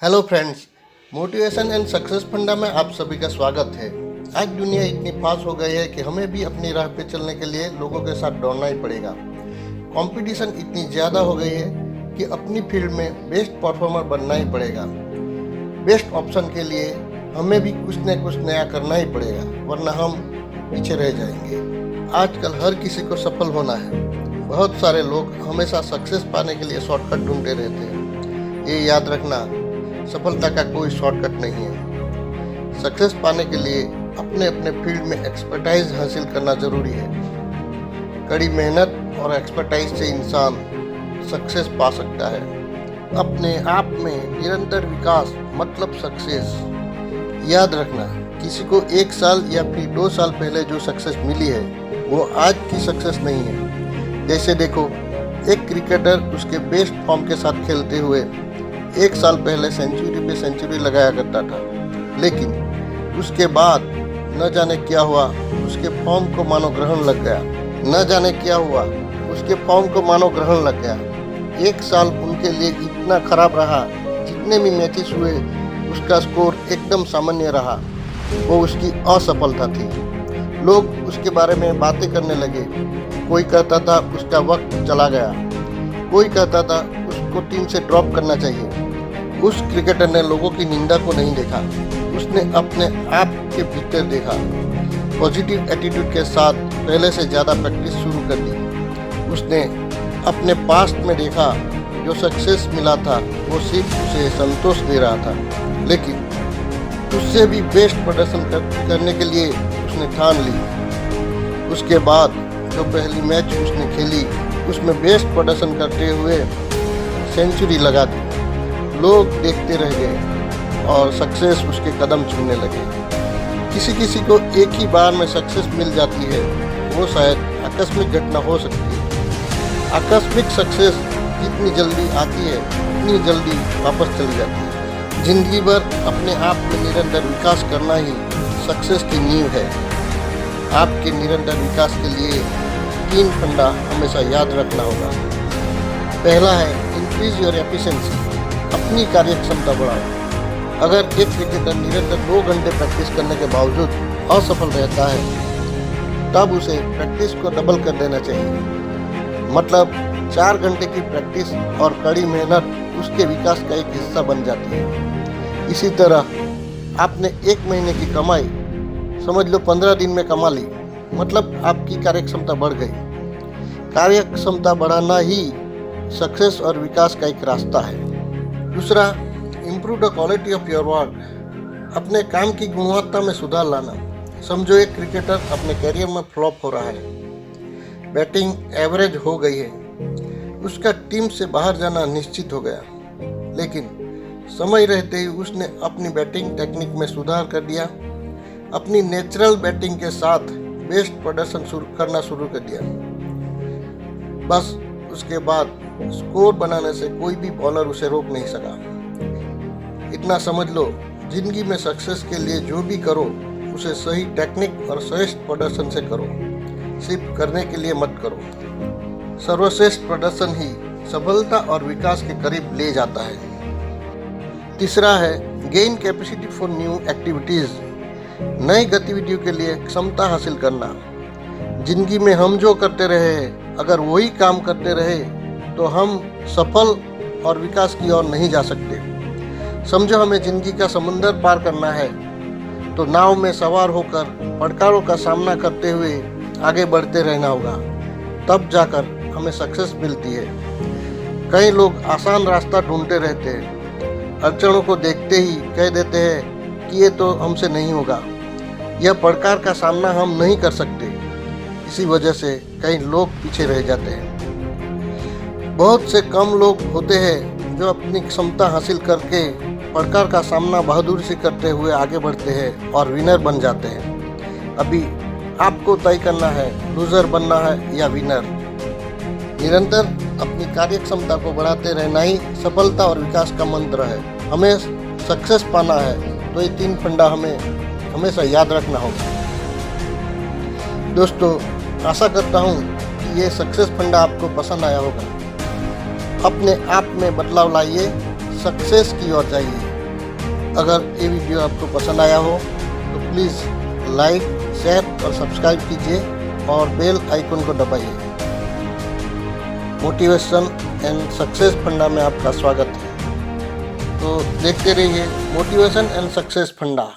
Hello friends, motivation and success फंडा में आप सभी का स्वागत है। आज दुनिया इतनी फास्ट हो गई है कि हमें भी अपनी राह पे चलने के लिए लोगों के साथ दौड़ना ही पड़ेगा। कंपटीशन इतनी ज़्यादा हो गई है कि अपनी फील्ड में बेस्ट परफॉर्मर बनना ही पड़ेगा। बेस्ट ऑप्शन के लिए हमें भी कुछ न कुछ नया करना ही पड़ेगा, वरना हम पीछे रह जाएंगे। आजकल हर किसी को सफल होना है। बहुत सारे लोग हमेशा सक्सेस पाने के लिए शॉर्टकट ढूंढते रहते हैं। ये याद रखना, सफलता का कोई शॉर्टकट नहीं है। सक्सेस पाने के लिए अपने अपने फील्ड में एक्सपर्टाइज हासिल करना जरूरी है। कड़ी मेहनत और एक्सपर्टाइज से इंसान सक्सेस पा सकता है। अपने आप में निरंतर विकास मतलब सक्सेस। याद रखना, किसी को 1 साल या फिर 2 साल पहले जो सक्सेस मिली है वो आज की सक्सेस नहीं है। जैसे देखो, एक क्रिकेटर उसके बेस्ट फॉर्म के साथ खेलते हुए 1 साल पहले सेंचुरी पे सेंचुरी लगाया करता था, लेकिन उसके बाद न जाने क्या हुआ, उसके फॉर्म को मानो ग्रहण लग गया। न जाने क्या हुआ, उसके फॉर्म को मानो ग्रहण लग गया। 1 साल उनके लिए इतना खराब रहा, जितने भी मैचेस हुए उसका स्कोर एकदम सामान्य रहा। वो उसकी असफलता थी। लोग उसके बारे में बातें करने लगे। कोई कहता था उसका वक्त चला गया, कोई कहता था उसको टीम से ड्रॉप करना चाहिए। उस क्रिकेटर ने लोगों की निंदा को नहीं देखा, उसने अपने आप के भीतर देखा। पॉजिटिव एटीट्यूड के साथ पहले से ज़्यादा प्रैक्टिस शुरू कर दी। उसने अपने पास्ट में देखा, जो सक्सेस मिला था वो सिर्फ उसे संतोष दे रहा था, लेकिन उससे भी बेस्ट प्रदर्शन करने के लिए उसने ठान ली। उसके बाद जो पहली मैच उसने खेली उसमें बेस्ट प्रदर्शन करते हुए सेंचुरी लगा दी। लोग देखते रह गए और सक्सेस उसके कदम चूमने लगे। किसी किसी को एक ही बार में सक्सेस मिल जाती है, वो शायद आकस्मिक घटना हो सकती है। आकस्मिक सक्सेस जितनी जल्दी आती है उतनी जल्दी वापस चली जाती है। जिंदगी भर अपने आप में निरंतर विकास करना ही सक्सेस की नींव है। आपके निरंतर विकास के लिए 3 फंडा हमेशा याद रखना होगा। पहला है इंक्रीज योर एफिशिएंसी, अपनी कार्यक्षमता बढ़ाओ। अगर एक क्रिकेटर निरंतर 2 घंटे प्रैक्टिस करने के बावजूद असफल रहता है, तब उसे प्रैक्टिस को डबल कर देना चाहिए। मतलब 4 घंटे की प्रैक्टिस और कड़ी मेहनत उसके विकास का एक हिस्सा बन जाती है। इसी तरह आपने 1 महीने की कमाई समझ लो 15 दिन में कमा ली, मतलब आपकी कार्यक्षमता बढ़ गई। कार्यक्षमता बढ़ाना ही सक्सेस और विकास का एक रास्ता है। दूसरा, improve the quality of your work, अपने काम की गुणवत्ता में सुधार लाना। समझो एक क्रिकेटर अपने करियर में फ्लॉप हो रहा है, बैटिंग एवरेज हो गई है, उसका टीम से बाहर जाना निश्चित हो गया, लेकिन समय रहते ही उसने अपनी बैटिंग टेक्निक में सुधार कर दिया। अपनी नेचुरल बैटिंग के साथ बेस्ट प्रदर्शन करना शुरू कर दिया। बस उसके बाद स्कोर बनाने से कोई भी बॉलर उसे रोक नहीं सका। इतना समझ लो, जिंदगी में सक्सेस के लिए जो भी करो उसे सही टेक्निक और श्रेष्ठ प्रदर्शन से करो, सिर्फ करने के लिए मत करो। सर्वश्रेष्ठ प्रदर्शन ही सफलता और विकास के करीब ले जाता है। तीसरा है gain capacity for new activities, नई गतिविधियों के लिए क्षमता हासिल करना। जिंदगी में हम जो करते रहे, अगर वही काम करते रहे तो हम सफल और विकास की ओर नहीं जा सकते। समझो हमें जिंदगी का समुंदर पार करना है, तो नाव में सवार होकर पड़कारों का सामना करते हुए आगे बढ़ते रहना होगा, तब जाकर हमें सक्सेस मिलती है। कई लोग आसान रास्ता ढूंढते रहते हैं, अड़चनों को देखते ही कह देते हैं कि ये तो हमसे नहीं होगा, यह प्रकार का सामना हम नहीं कर सकते। इसी वजह से कई लोग पीछे रह जाते हैं। बहुत से कम लोग होते हैं जो अपनी क्षमता हासिल करके प्रकार का सामना बहादुरी से करते हुए आगे बढ़ते हैं और विनर बन जाते हैं। अभी आपको तय करना है, लूजर बनना है या विनर। निरंतर अपनी कार्यक्षमता को बढ़ाते रहना ही सफलता और विकास का मंत्र है। हमें सक्सेस पाना है तो ये 3 फंडा हमें हमेशा याद रखना होगा। दोस्तों, आशा करता हूँ कि ये सक्सेस फंडा आपको पसंद आया होगा। अपने आप में बदलाव लाइए, सक्सेस की ओर जाइए। अगर ये वीडियो आपको पसंद आया हो तो प्लीज़ लाइक, शेयर और सब्सक्राइब कीजिए और बेल आइकन को दबाइए। मोटिवेशन एंड सक्सेस फंडा में आपका स्वागत है। तो देखते रहिए मोटिवेशन एंड सक्सेस फंडा।